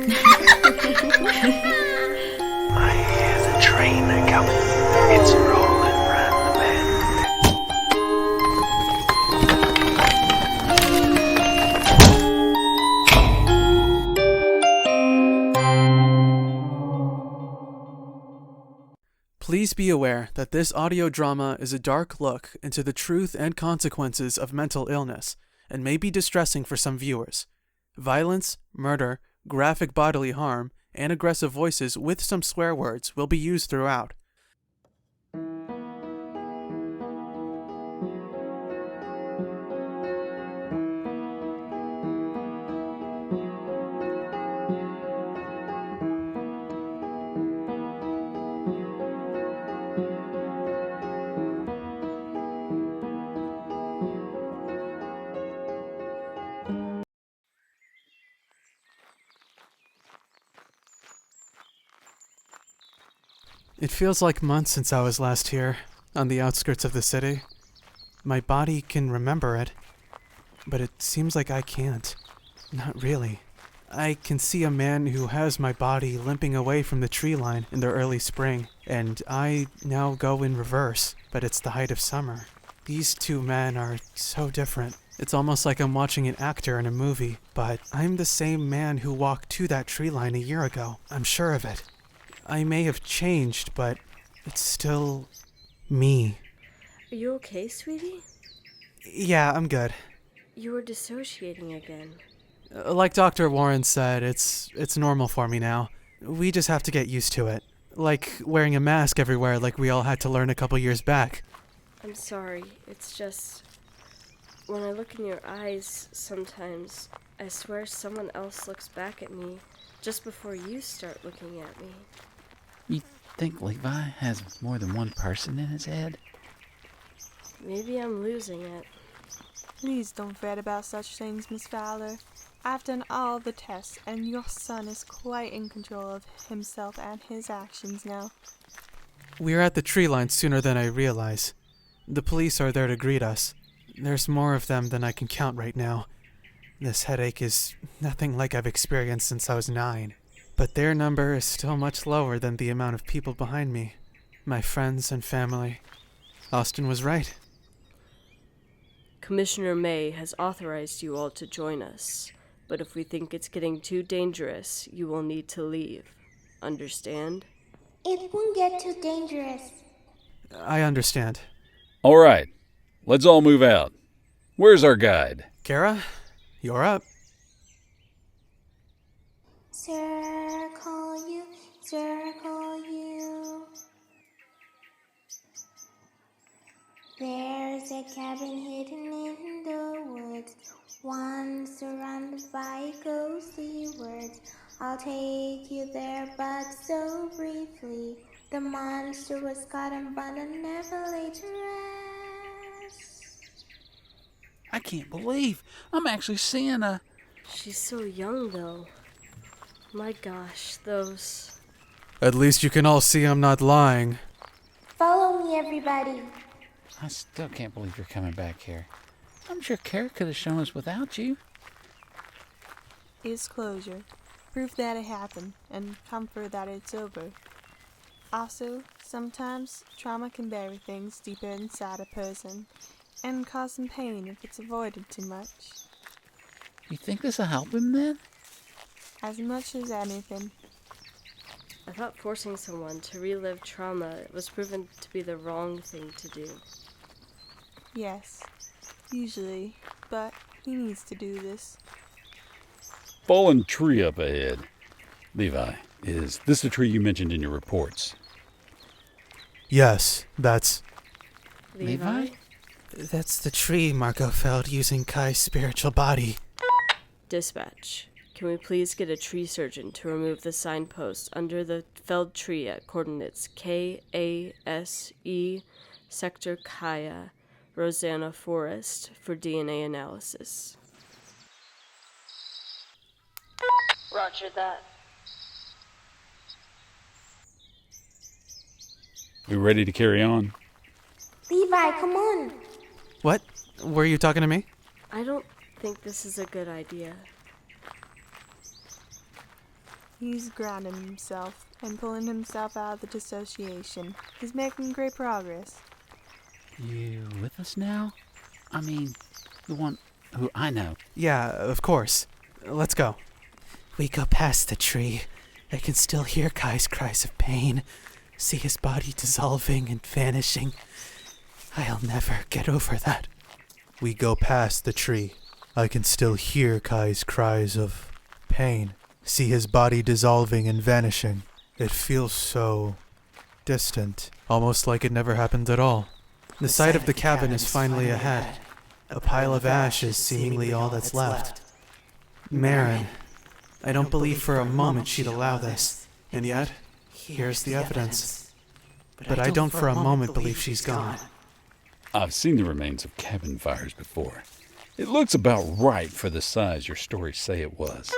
I hear the train a-comin'. It's rollin' round the bend. Please be aware that this audio drama is a dark look into the truth and consequences of mental illness and may be distressing for some viewers. Violence, murder, graphic bodily harm, and aggressive voices with some swear words will be used throughout. It feels like months since I was last here, on the outskirts of the city. My body can remember it, but it seems like I can't. Not really. I can see a man who has my body limping away from the tree line in the early spring, and I now go in reverse, but it's the height of summer. These two men are so different. It's almost like I'm watching an actor in a movie, but I'm the same man who walked to that tree line a year ago. I'm sure of it. I may have changed, but it's still me. Are you okay, sweetie? Yeah, I'm good. You were dissociating again. Like Dr. Warren said, it's normal for me now. We just have to get used to it. Like wearing a mask everywhere like we all had to learn a couple years back. I'm sorry. It's just... when I look in your eyes, sometimes, I swear someone else looks back at me just before you start looking at me. You think Levi has more than one person in his head? Maybe I'm losing it. Please don't fret about such things, Miss Fowler. I've done all the tests, and your son is quite in control of himself and his actions now. We're at the tree line sooner than I realize. The police are there to greet us. There's more of them than I can count right now. This headache is nothing like I've experienced since I was 9. But their number is still much lower than the amount of people behind me. My friends and family. Austin was right. Commissioner May has authorized you all to join us, but if we think it's getting too dangerous, you will need to leave. Understand? It won't get too dangerous. I understand. All right, let's all move out. Where's our guide? Kara, you're up. Circle you, circle you. There's a cabin hidden in the woods, one surrounded by ghostly words. I'll take you there, but so briefly. The monster was caught and but never laid to rest. I can't believe I'm actually seeing a... She's so young, though. My gosh, those... At least you can all see I'm not lying. Follow me, everybody. I still can't believe you're coming back here. I'm sure Kara could have shown us without you. It's closure, proof that it happened, and comfort that it's over. Also, sometimes trauma can bury things deeper inside a person and cause some pain if it's avoided too much. You think this will help him then? As much as anything. I thought forcing someone to relive trauma was proven to be the wrong thing to do. Yes, usually, but he needs to do this. Fallen tree up ahead. Levi, is this the tree you mentioned in your reports? Yes, that's Levi? the tree Marco felled using Kai's spiritual body. Dispatch. Can we please get a tree surgeon to remove the signpost under the felled tree at coordinates KASE, Sector Kaya, Rosanna Forest for DNA analysis? Roger that. We ready to carry on? Levi, come on. What? Were you talking to me? I don't think this is a good idea. He's grounding himself and pulling himself out of the dissociation. He's making great progress. You with us now? I mean, the one who I know. Yeah, of course. Let's go. We go past the tree. I can still hear Kai's cries of pain, see his body dissolving and vanishing. I'll never get over that. We go past the tree. I can still hear Kai's cries of pain, see his body dissolving and vanishing. It feels so distant, almost like it never happened at all. The site of the cabin is finally ahead. A pile of ash is seemingly all that's left. Marin, I don't believe for a moment she'd allow this, and yet, here's the evidence. But I don't for a moment believe she's gone. I've seen the remains of cabin fires before. It looks about right for the size your stories say it was.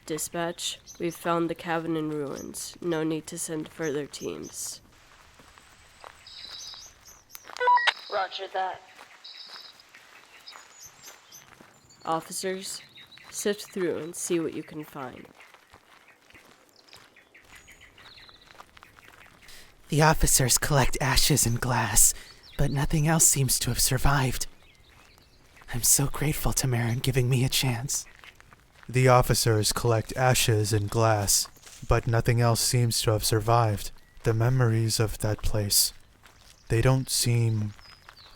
Dispatch, we've found the cabin in ruins. No need to send further teams. Roger that. Officers, sift through and see what you can find. The officers collect ashes and glass, but nothing else seems to have survived. I'm so grateful to Marin giving me a chance. The officers collect ashes and glass, but nothing else seems to have survived. The memories of that place, they don't seem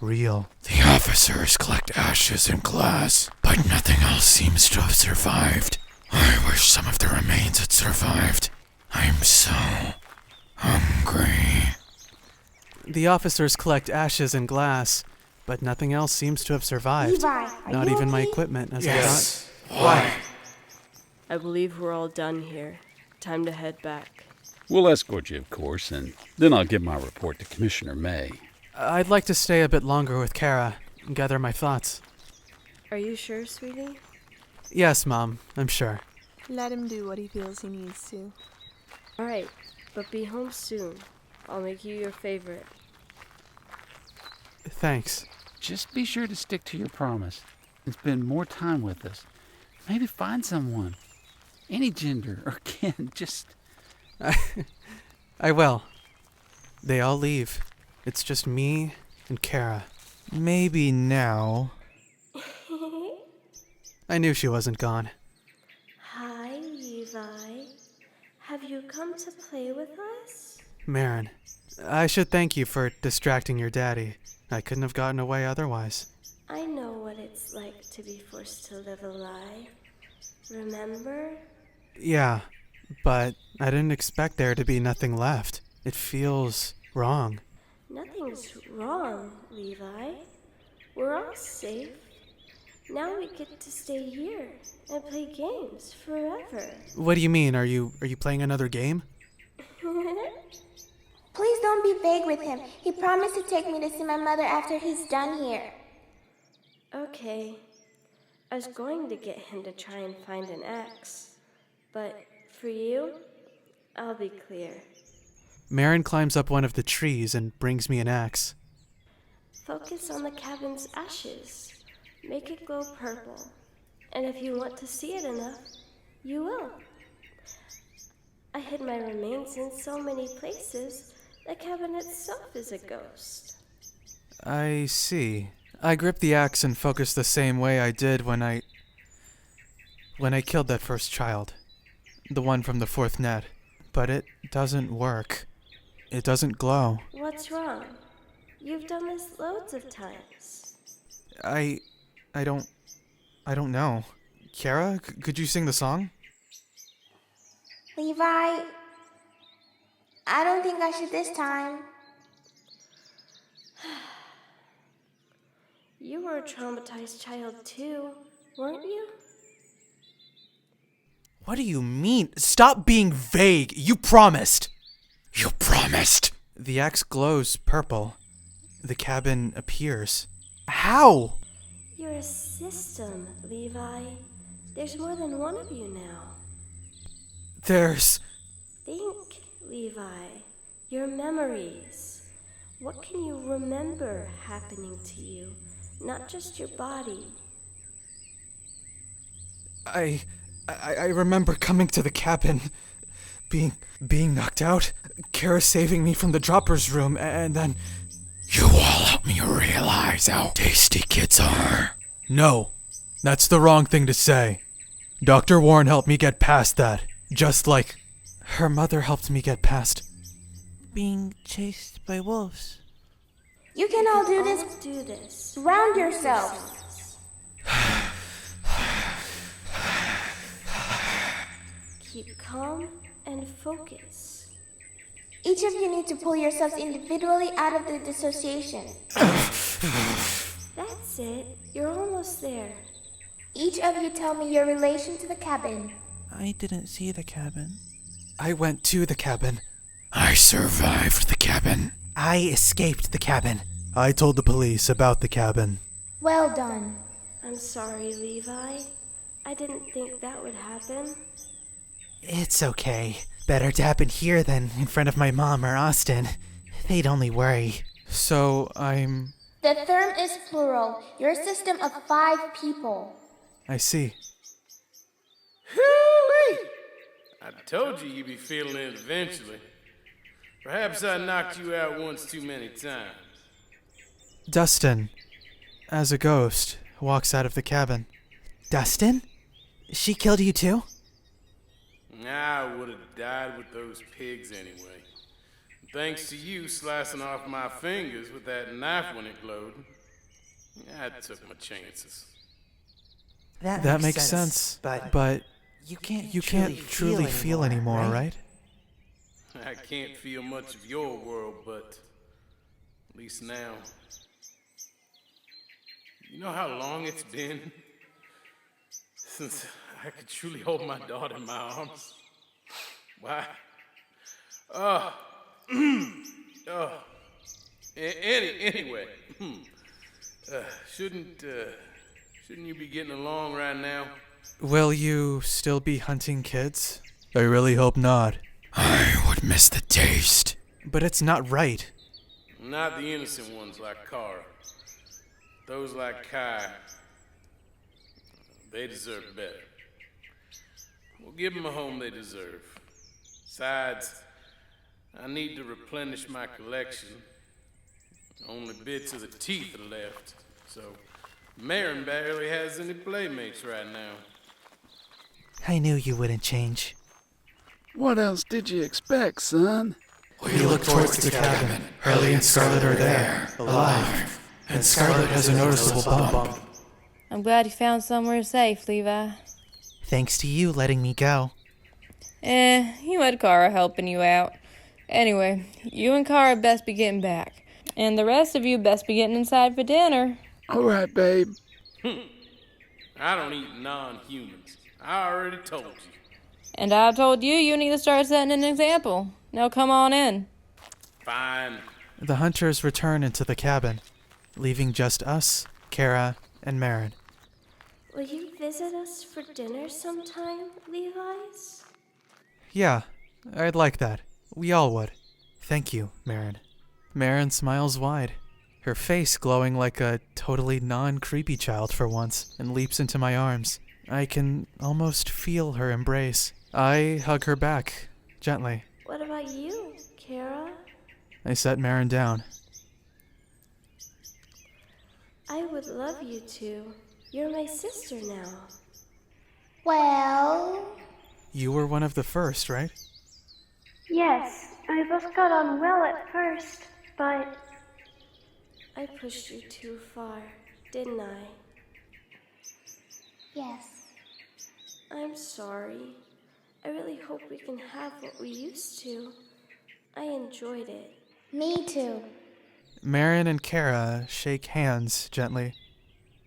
real. The officers collect ashes and glass, but nothing else seems to have survived. I wish some of the remains had survived. I'm so hungry. The officers collect ashes and glass, but nothing else seems to have survived. Levi, are Not you even my okay? equipment, as Yes. I thought. I believe we're all done here. Time to head back. We'll escort you, of course, and then I'll give my report to Commissioner May. I'd like to stay a bit longer with Kara and gather my thoughts. Are you sure, sweetie? Yes, Mom, I'm sure. Let him do what he feels he needs to. Alright, but be home soon. I'll make you your favorite. Thanks. Just be sure to stick to your promise and spend more time with us. Maybe find someone. Any gender or kin, just... I will. They all leave. It's just me and Kara. Maybe now. I knew she wasn't gone. Hi, Levi. Have you come to play with us? Marin, I should thank you for distracting your daddy. I couldn't have gotten away otherwise. I know what it's like to be forced to live a lie. Remember? Yeah, but I didn't expect there to be nothing left. It feels wrong. Nothing's wrong, Levi. We're all safe. Now we get to stay here and play games forever. What do you mean? Are you playing another game? Please don't be vague with him. He promised to take me to see my mother after he's done here. Okay. I was going to get him to try and find an axe. But for you, I'll be clear. Marin climbs up one of the trees and brings me an axe. Focus on the cabin's ashes. Make it glow purple. And if you want to see it enough, you will. I hid my remains in so many places, the cabin itself is a ghost. I see. I grip the axe and focus the same way I did when I killed that first child. The one from the fourth net. But it doesn't work. It doesn't glow. What's wrong? You've done this loads of times. I don't know. Kara, could you sing the song? Levi, I don't think I should this time. You were a traumatized child too, weren't you? What do you mean? Stop being vague. You promised. You promised. The axe glows purple. The cabin appears. How? You're a system, Levi. There's more than one of you now. There's... Think, Levi. Your memories. What can you remember happening to you? Not just your body. I remember coming to the cabin, being knocked out, Kara saving me from the dropper's room, and then... You all help me realize how tasty kids are. No, that's the wrong thing to say. Dr. Warren helped me get past that, just like her mother helped me get past being chased by wolves. You can all do this. Do this. Surround yourselves. Keep calm and focus. Each of you need to pull yourselves individually out of the dissociation. That's it. You're almost there. Each of you tell me your relation to the cabin. I didn't see the cabin. I went to the cabin. I survived the cabin. I escaped the cabin. I told the police about the cabin. Well done. I'm sorry, Levi. I didn't think that would happen. It's okay. Better to happen here than in front of my mom or Austin. They'd only worry. So, I'm... The term is plural. You're a system of 5 people. I see. Hoo-wee! I told you you'd be feeling it eventually. Perhaps I knocked you out once too many times. Dustin, as a ghost, walks out of the cabin. Dustin? She killed you too? I would have died with those pigs anyway. Thanks to you slicing off my fingers with that knife when it glowed, I took my chances. That makes sense, but you can't truly feel anymore, right? I can't feel much of your world, but at least now. You know how long it's been since I could truly hold my daughter in my arms? Why? Anyway, shouldn't you be getting along right now? Will you still be hunting kids? I really hope not. I would miss the taste. But it's not right. Not the innocent ones like Kara. Those like Kai, they deserve better. We'll give them a home they deserve. Besides, I need to replenish my collection. Only bits of the teeth are left, so Marin barely has any playmates right now. I knew you wouldn't change. What else did you expect, son? We look towards the cabin. Hurley and Scarlet are there, alive. And Scarlet has a noticeable bump. I'm glad you found somewhere safe, Levi. Thanks to you letting me go. You had Kara helping you out. Anyway, you and Kara best be getting back. And the rest of you best be getting inside for dinner. All right, babe. I don't eat non-humans. I already told you. And I told you you need to start setting an example. Now come on in. Fine. The hunters return into the cabin, leaving just us, Kara, and Marin. Will you visit us for dinner sometime, Levi's? Yeah, I'd like that. We all would. Thank you, Marin. Marin smiles wide, her face glowing like a totally non-creepy child for once, and leaps into my arms. I can almost feel her embrace. I hug her back, gently. What about you, Kara? I set Marin down. I would love you to. You're my sister now. Well, You were one of the first, right? Yes, I both got on well at first, but I pushed you too far, didn't I? yes. I'm sorry. I really hope we can have what we used to. I enjoyed it. Me too. Marin and Kara shake hands gently.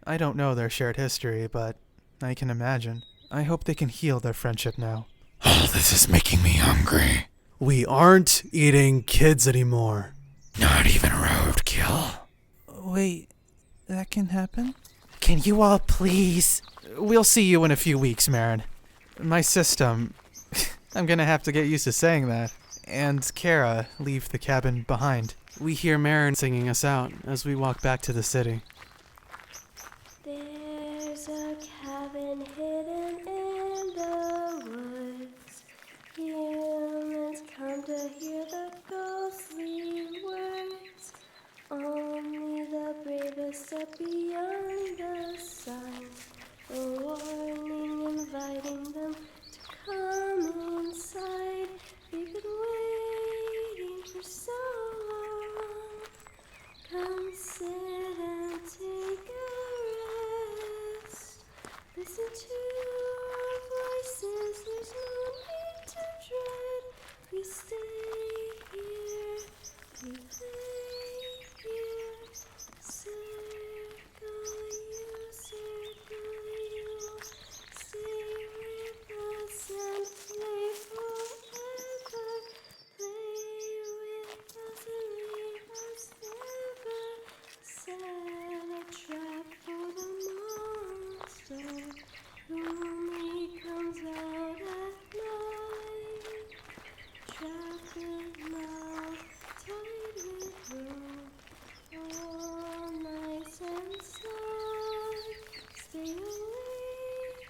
I don't know their shared history, but I can imagine. I hope they can heal their friendship now. All this is making me hungry. We aren't eating kids anymore. Not even roadkill. Wait, that can happen? Can you all please? We'll see you in a few weeks, Marin. My system... I'm gonna have to get used to saying that. And Kara leave the cabin behind. We hear Marin singing us out as we walk back to the city. There's a cabin hidden in the to hear the ghostly words. Only the bravest step beyond the signs. A warning inviting them to come inside. We've been waiting for so long. Come sit and take a rest. Listen to our voices, there's no need to dread. We stay here, we play here. Circle you. Stay with us and play forever. Play with us and leave us never. Set a trap for the monster who only comes out at night. Trap with mouth tied with rope, all nice and snug. Stay awake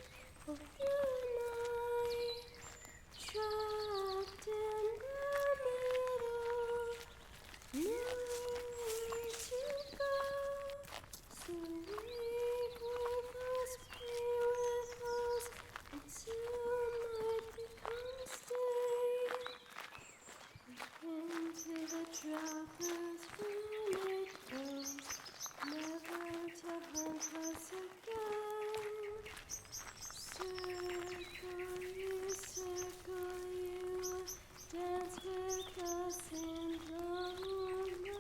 for good night. Trapped in the middle, nowhere to go. So wake with us, play with us, until night becomes day. Into the trappers when it goes, never to hunt us again. Circle you, dance with us in the moonlight.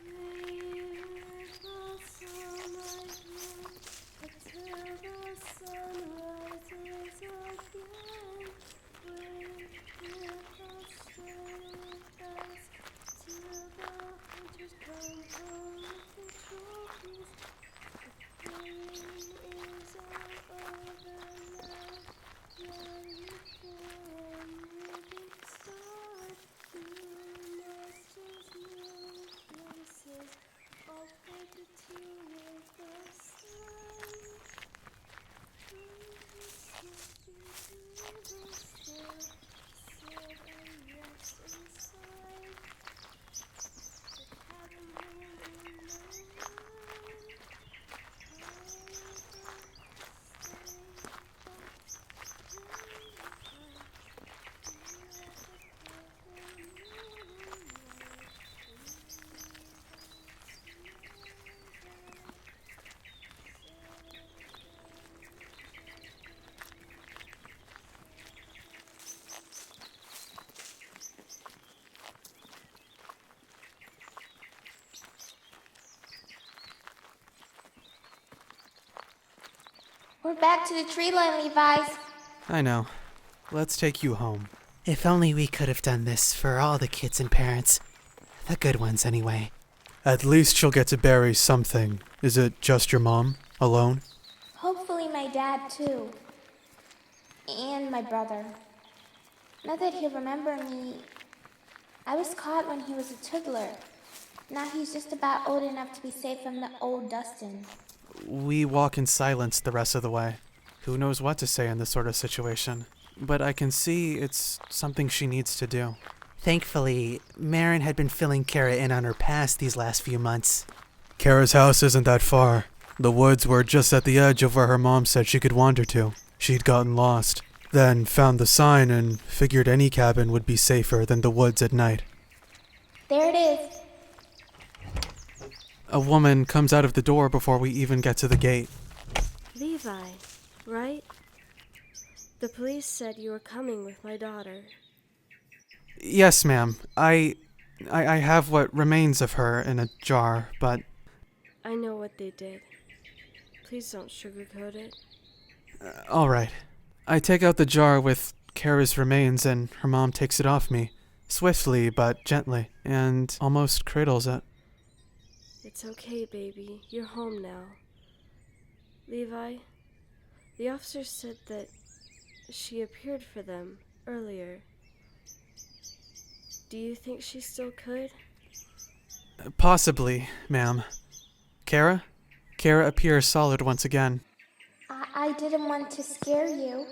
Play with us all night long, until the sun rises again. Wait with us, stay with us, till the hunters come home with the trophies. The pain is all over now. Now you can really start. New monsters, new places, all faded to with the sun. We're back to the tree line, Levi's. I know. Let's take you home. If only we could have done this for all the kids and parents. The good ones, anyway. At least she'll get to bury something. Is it just your mom? Alone? Hopefully my dad, too. And my brother. Not that he'll remember me. I was caught when he was a toddler. Now he's just about old enough to be safe from the old Dustin. We walk in silence the rest of the way. Who knows what to say in this sort of situation? But I can see it's something she needs to do. Thankfully, Marin had been filling Kara in on her past these last few months. Kara's house isn't that far. The woods were just at the edge of where her mom said she could wander to. She'd gotten lost, then found the sign and figured any cabin would be safer than the woods at night. There it is. A woman comes out of the door before we even get to the gate. Levi, right? The police said you were coming with my daughter. Yes, ma'am. I have what remains of her in a jar, but... I know what they did. Please don't sugarcoat it. All right. I take out the jar with Kara's remains and her mom takes it off me, swiftly but gently, and almost cradles it. It's okay, baby. You're home now. Levi, the officer said that she appeared for them earlier. Do you think she still could? Possibly, ma'am. Kara? Kara appears solid once again. I didn't want to scare you.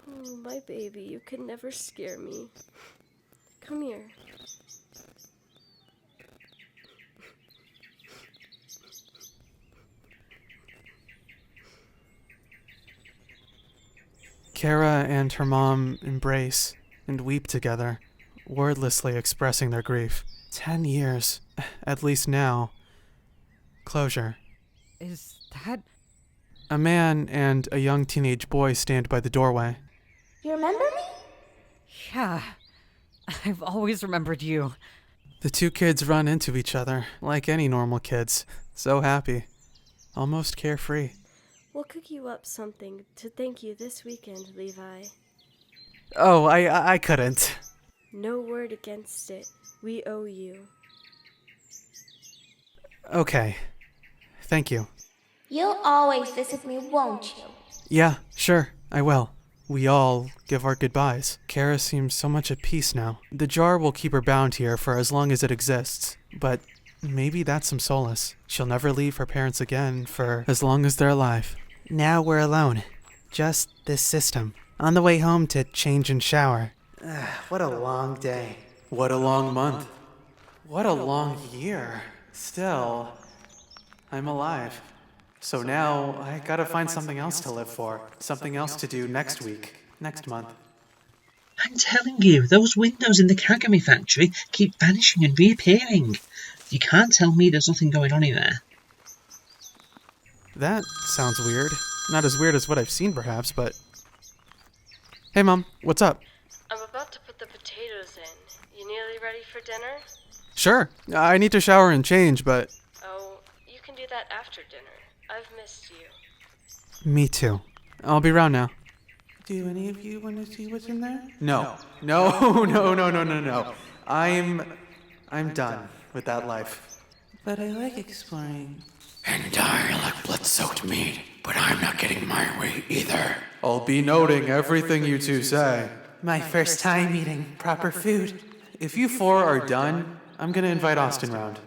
Oh, my baby, you could never scare me. Come here. Kara and her mom embrace and weep together, wordlessly expressing their grief. 10 years, at least now. Closure. Is that... A man and a young teenage boy stand by the doorway. You remember me? Yeah, I've always remembered you. The two kids run into each other, like any normal kids. So happy. Almost carefree. We'll cook you up something to thank you this weekend, Levi. Oh, I couldn't. No word against it. We owe you. Okay. Thank you. You'll always visit me, won't you? Yeah, sure, I will. We all give our goodbyes. Kara seems so much at peace now. The jar will keep her bound here for as long as it exists, but maybe that's some solace. She'll never leave her parents again for as long as they're alive. Now we're alone. Just this system. On the way home to change and shower. What a long day. What a long month. What a long year. Still, I'm alive. So now I gotta find something else to live for. Something else to do next week, next month. I'm telling you, those windows in the Kagami factory keep vanishing and reappearing. You can't tell me there's nothing going on in there. That sounds weird. Not as weird as what I've seen, perhaps, but... Hey, Mom, what's up? I'm about to put the potatoes in. You nearly ready for dinner? Sure, I need to shower and change, but... Oh, you can do that after dinner. I've missed you. Me too. I'll be around now. Do any of you want to see what's in there? No. No. I'm done with that life. But I like exploring. And I like blood-soaked meat, but I'm not getting my way either. I'll be noting everything you two say. My first time eating proper food. If you four are done, I'm gonna invite Austin round.